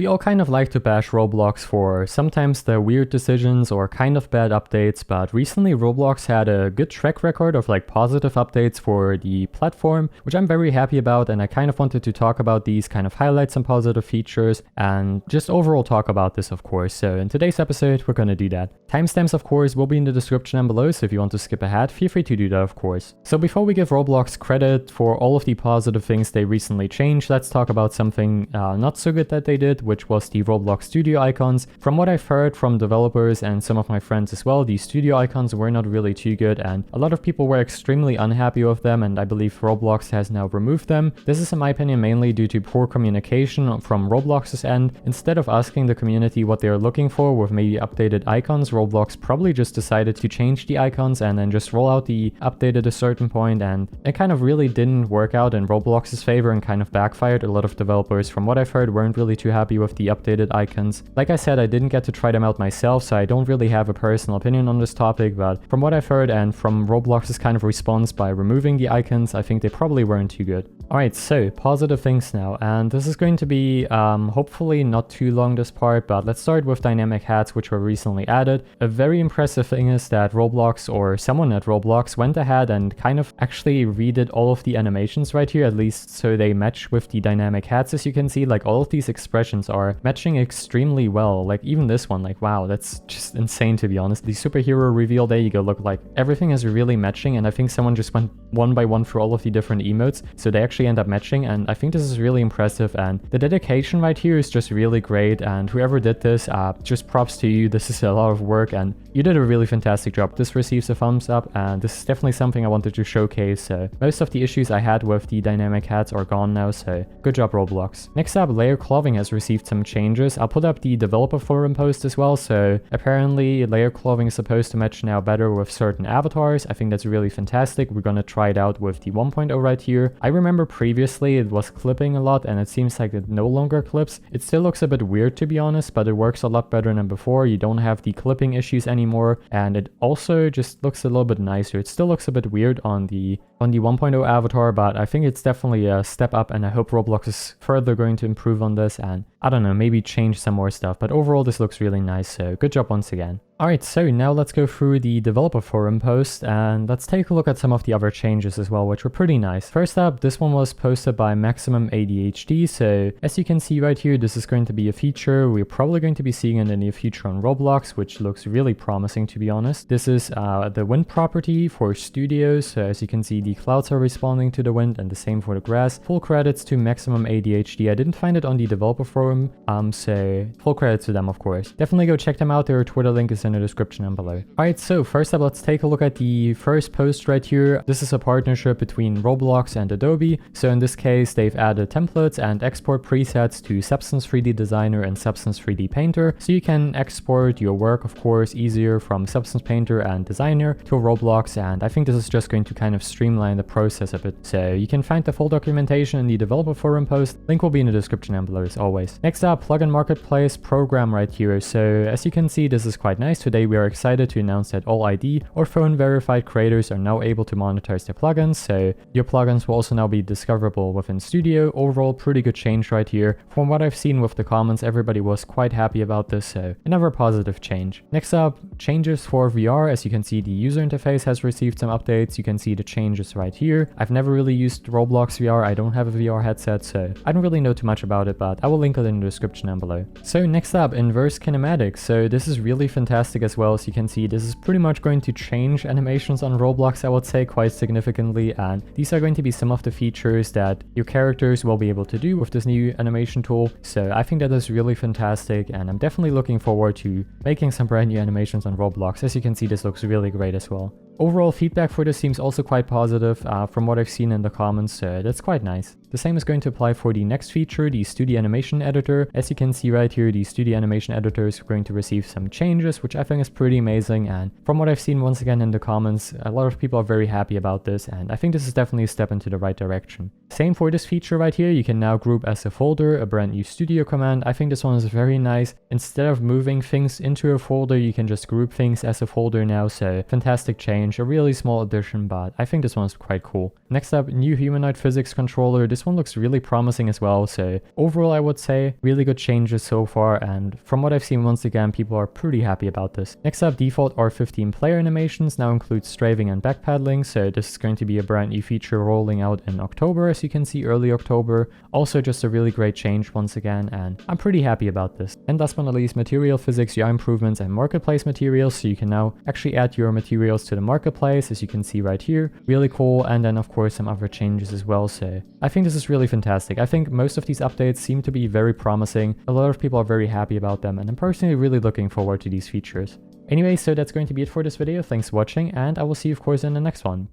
We all kind of like to bash Roblox for sometimes their weird decisions or kind of bad updates, but recently Roblox had a good track record of like positive updates for the platform, which I'm very happy about, and I kind of wanted to talk about these, kind of highlight some positive features and just overall talk about this, of course. So in today's episode, we're gonna do that. Timestamps, of course, will be in the description down below, so if you want to skip ahead, feel free to do that, of course. So before we give Roblox credit for all of the positive things they recently changed, let's talk about something not so good that they did, which was the Roblox studio icons. From what I've heard from developers and some of my friends as well, the studio icons were not really too good, and a lot of people were extremely unhappy with them, and I believe Roblox has now removed them. This is in my opinion mainly due to poor communication from Roblox's end. Instead of asking the community what they are looking for with maybe updated icons, Roblox probably just decided to change the icons and then just roll out the update at a certain point, and it kind of really didn't work out in Roblox's favor and kind of backfired. A lot of developers, from what I've heard, weren't really too happy with the updated icons. Like I said, I didn't get to try them out myself, so I don't really have a personal opinion on this topic, but from what I've heard and from Roblox's kind of response by removing the icons, I think they probably weren't too good. Alright, so positive things now, and this is going to be hopefully not too long, this part, but let's start with dynamic hats, which were recently added. A very impressive thing is that Roblox, or someone at Roblox, went ahead and kind of actually redid all of the animations right here, at least so they match with the dynamic hats. As you can see, like all of these expressions are matching extremely well. Like even this one, like wow, that's just insane to be honest. The superhero reveal, there you go, look, like everything is really matching, and I think someone just went one by one through all of the different emotes, so they actually end up matching, and I think this is really impressive, and the dedication right here is just really great, and whoever did this, just props to you. This is a lot of work and you did a really fantastic job. This receives a thumbs up, and this is definitely something I wanted to showcase. So most of the issues I had with the dynamic hats are gone now, so good job Roblox. Next up, layer clothing has received some changes. I'll put up the developer forum post as well, so apparently layer clothing is supposed to match now better with certain avatars. I think that's really fantastic. We're gonna try it out with the 1.0 right here. I remember previously it was clipping a lot, and it seems like it no longer clips. It still looks a bit weird to be honest, but it works a lot better than before. You don't have the clipping issues anymore, and it also just looks a little bit nicer. It still looks a bit weird on the 1.0 avatar, but I think it's definitely a step up, and I hope Roblox is further going to improve on this and I don't know, maybe change some more stuff, but overall this looks really nice, so good job once again. Alright, so now let's go through the developer forum post and let's take a look at some of the other changes as well, which were pretty nice. First up, this one was posted by Maximumadhd, so as you can see right here, this is going to be a feature we're probably going to be seeing in the near future on Roblox, which looks really promising to be honest. This is the wind property for studios, so as you can see the clouds are responding to the wind and the same for the grass. Full credits to Maximumadhd. I didn't find it on the developer forum, so full credit to them of course. Definitely go check them out, their Twitter link is in the description down below. Alright, so first up, let's take a look at the first post right here. This is a partnership between Roblox and Adobe. So in this case, they've added templates and export presets to Substance 3D Designer and Substance 3D Painter. So you can export your work, of course, easier from Substance Painter and Designer to Roblox. And I think this is just going to kind of streamline the process a bit. So you can find the full documentation in the developer forum post. Link will be in the description down below as always. Next up, plugin marketplace program right here. So as you can see, this is quite nice. Today we are excited to announce that all ID or phone verified creators are now able to monetize their plugins, so your plugins will also now be discoverable within Studio. Overall, pretty good change right here. From what I've seen with the comments, everybody was quite happy about this, so another positive change. Next up, changes for VR. As you can see, the user interface has received some updates. You can see the changes right here. I've never really used Roblox VR. I don't have a VR headset, so I don't really know too much about it, but I will link it in the description down below. So next up, inverse kinematics. So this is really fantastic as well. As you can see, this is pretty much going to change animations on Roblox, I would say, quite significantly, and these are going to be some of the features that your characters will be able to do with this new animation tool. So I think that is really fantastic, and I'm definitely looking forward to making some brand new animations on Roblox. As you can see, this looks really great as well. Overall feedback for this seems also quite positive from what I've seen in the comments, so that's quite nice. The same is going to apply for the next feature, the Studio Animation Editor. As you can see right here, the Studio Animation Editor is going to receive some changes, which I think is pretty amazing, and from what I've seen once again in the comments, a lot of people are very happy about this, and I think this is definitely a step into the right direction. Same for this feature right here, you can now group as a folder, a brand new Studio command. I think this one is very nice. Instead of moving things into a folder, you can just group things as a folder now, so fantastic change. change, a really small addition, but I think this one's quite cool. Next up, new humanoid physics controller. This one looks really promising as well, so overall I would say really good changes so far, and from what I've seen, once again, people are pretty happy about this. Next up, default R15 player animations now includes strafing and backpedaling, so this is going to be a brand new feature rolling out in October, as you can see, early October. Also just a really great change once again, and I'm pretty happy about this. And last but not least, material physics, UI improvements, and marketplace materials, so you can now actually add your materials to the marketplace, as you can see right here. Really cool, and then of course some other changes as well, so I think this is really fantastic. I think most of these updates seem to be very promising. A lot of people are very happy about them, and I'm personally really looking forward to these features. Anyway, so that's going to be it for this video. Thanks for watching, and I will see you of course in the next one.